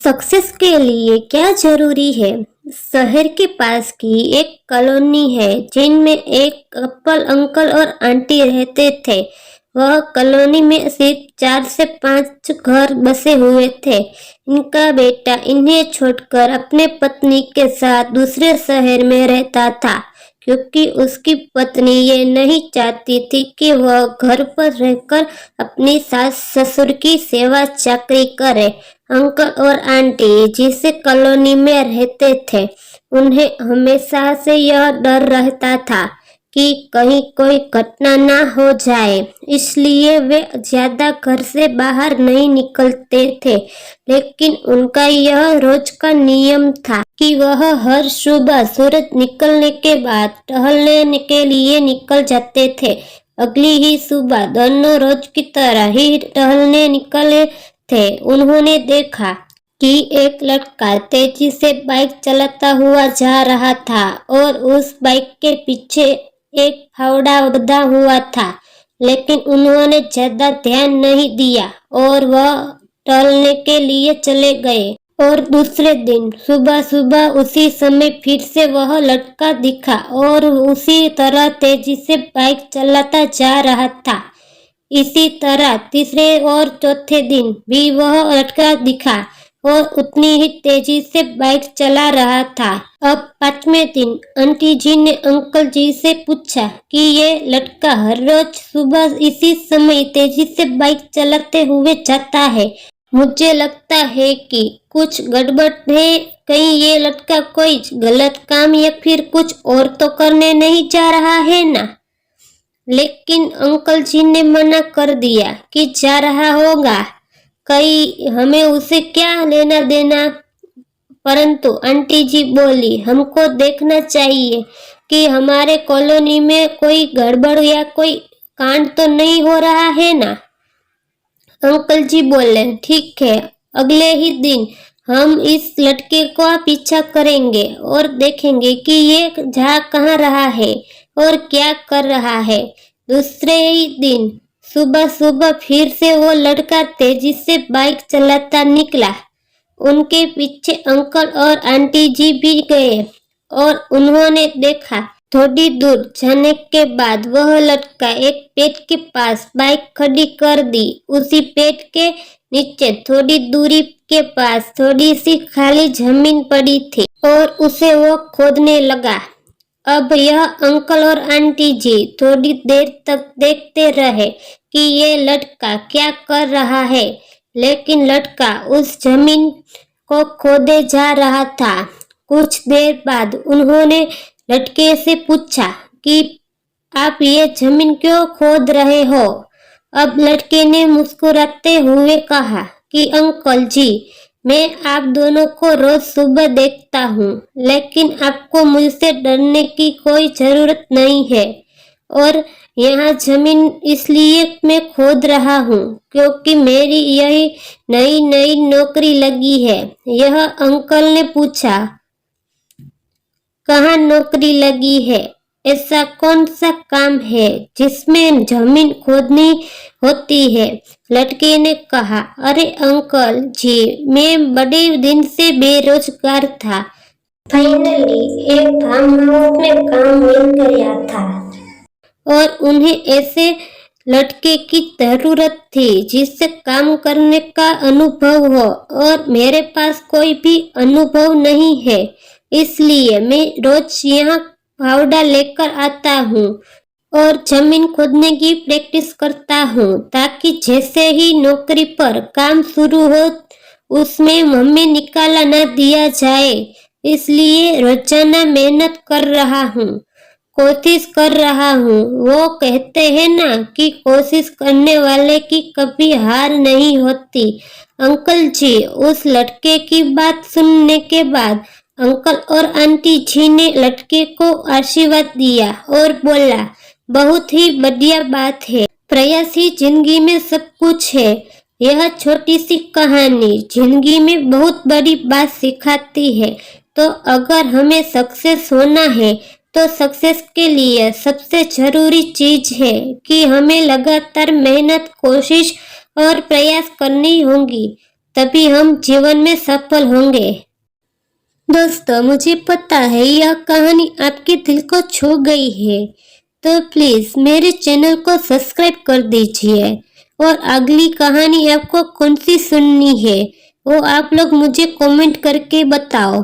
Success के लिए क्या जरूरी है? शहर के पास की एक कॉलोनी है जिनमें एक कपल अंकल और आंटी रहते थे। वह कॉलोनी में सिर्फ 4 से 5 घर बसे हुए थे। इनका बेटा इन्हें छोड़कर अपने पत्नी के साथ दूसरे शहर में रहता था, क्योंकि उसकी पत्नी ये नहीं चाहती थी कि वह घर पर रहकर अपनी सास ससुर की सेवा चाकरी करे। अंकल और आंटी जिस कॉलोनी में रहते थे, उन्हें हमेशा से यह डर रहता था कि कहीं कोई घटना ना हो जाए, इसलिए वे ज्यादा घर से बाहर नहीं निकलते थे। लेकिन उनका यह रोज का नियम था कि वह हर सुबह सूरज निकलने के बाद टहलने के लिए निकल जाते थे। अगली ही सुबह दोनों रोज की तरह ही टहलने निकले थे। उन्होंने देखा कि एक लड़का तेजी से बाइक चलाता हुआ जा रहा था और उस बाइक के पीछे एक फावड़ा बंधा हुआ था, लेकिन उन्होंने ज्यादा ध्यान नहीं दिया और वह टहलने के लिए चले गए। और दूसरे दिन सुबह सुबह उसी समय फिर से वह लड़का दिखा और उसी तरह तेजी से बाइक चलाता जा रहा था। इसी तरह तीसरे और चौथे दिन भी वह लड़का दिखा और उतनी ही तेजी से बाइक चला रहा था। अब 5वें दिन आंटी जी ने अंकल जी से पूछा कि ये लड़का हर रोज सुबह इसी समय तेजी से बाइक चलाते हुए जाता है। मुझे लगता है कि कुछ गड़बड़ है। कहीं ये लड़का कोई गलत काम या फिर कुछ और तो करने नहीं जा रहा है ना? लेकिन अंकल जी ने मना कर दिया कि जा रहा होगा, कहीं हमें उसे क्या लेना देना। परंतु आंटी जी बोली, हमको देखना चाहिए कि हमारे कॉलोनी में कोई गड़बड़ या कोई कांड तो नहीं हो रहा है ना। अंकल जी बोले, ठीक है, अगले ही दिन हम इस लड़के का पीछा करेंगे और देखेंगे कि ये जा कहाँ रहा है और क्या कर रहा है। दूसरे ही दिन सुबह सुबह फिर से वो लड़का तेजी से बाइक चलाता निकला। उनके पीछे अंकल और आंटी जी भी गए और उन्होंने देखा। थोड़ी दूर जाने के बाद वह लड़का एक पेड़ के पास बाइक खड़ी कर दी। उसी पेड़ के नीचे थोड़ी दूरी के पास थोड़ी सी खाली जमीन पड़ी थी और उसे वो खोदने लगा। अब यह अंकल और आंटी जी थोड़ी देर तक देखते रहे कि ये लड़का क्या कर रहा है, लेकिन लड़का उस जमीन को खोदे जा रहा था। कुछ देर बाद उन्होंने लड़के से पूछा कि आप ये जमीन क्यों खोद रहे हो? अब लड़के ने मुस्कुराते हुए कहा कि अंकल जी, मैं आप दोनों को रोज सुबह देखता हूँ, लेकिन आपको मुझसे डरने की कोई जरूरत नहीं है। और यहाँ जमीन इसलिए मैं खोद रहा हूँ क्योंकि मेरी यही नई नई नौकरी लगी है। यह अंकल ने पूछा, कहाँ नौकरी लगी है? ऐसा कौन सा काम है जिसमें जमीन खोदनी होती है? लड़के ने कहा, अरे अंकल जी, मैं बड़े दिन से बेरोजगार था। फाइनली एक फार्म हाउस में काम मिल गया था और उन्हें ऐसे लड़के की जरूरत थी जिससे काम करने का अनुभव हो, और मेरे पास कोई भी अनुभव नहीं है। इसलिए मैं रोज यहाँ फावड़ा लेकर आता हूँ और जमीन खोदने की प्रैक्टिस करता हूँ, ताकि जैसे ही नौकरी पर काम शुरू हो उसमें हमें निकाला न दिया जाए। इसलिए रोजाना मेहनत कर रहा हूँ, कोशिश कर रहा हूँ। वो कहते हैं ना कि कोशिश करने वाले की कभी हार नहीं होती। अंकल जी, उस लड़के की बात सुनने के बाद अंकल और आंटी जी ने लड़के को आशीर्वाद दिया और बोला, बहुत ही बढ़िया बात है, प्रयास ही जिंदगी में सब कुछ है। यह छोटी सी कहानी जिंदगी में बहुत बड़ी बात सिखाती है। तो अगर हमें सक्सेस होना है तो सक्सेस के लिए सबसे जरूरी चीज है कि हमें लगातार मेहनत, कोशिश और प्रयास करनी होगी। तभी हम जीवन में सफल होंगे। दोस्तों, मुझे पता है यह कहानी आपके दिल को छू गई है, तो प्लीज मेरे चैनल को सब्सक्राइब कर दीजिए। और अगली कहानी आपको कौन सी सुननी है वो आप लोग मुझे कमेंट करके बताओ।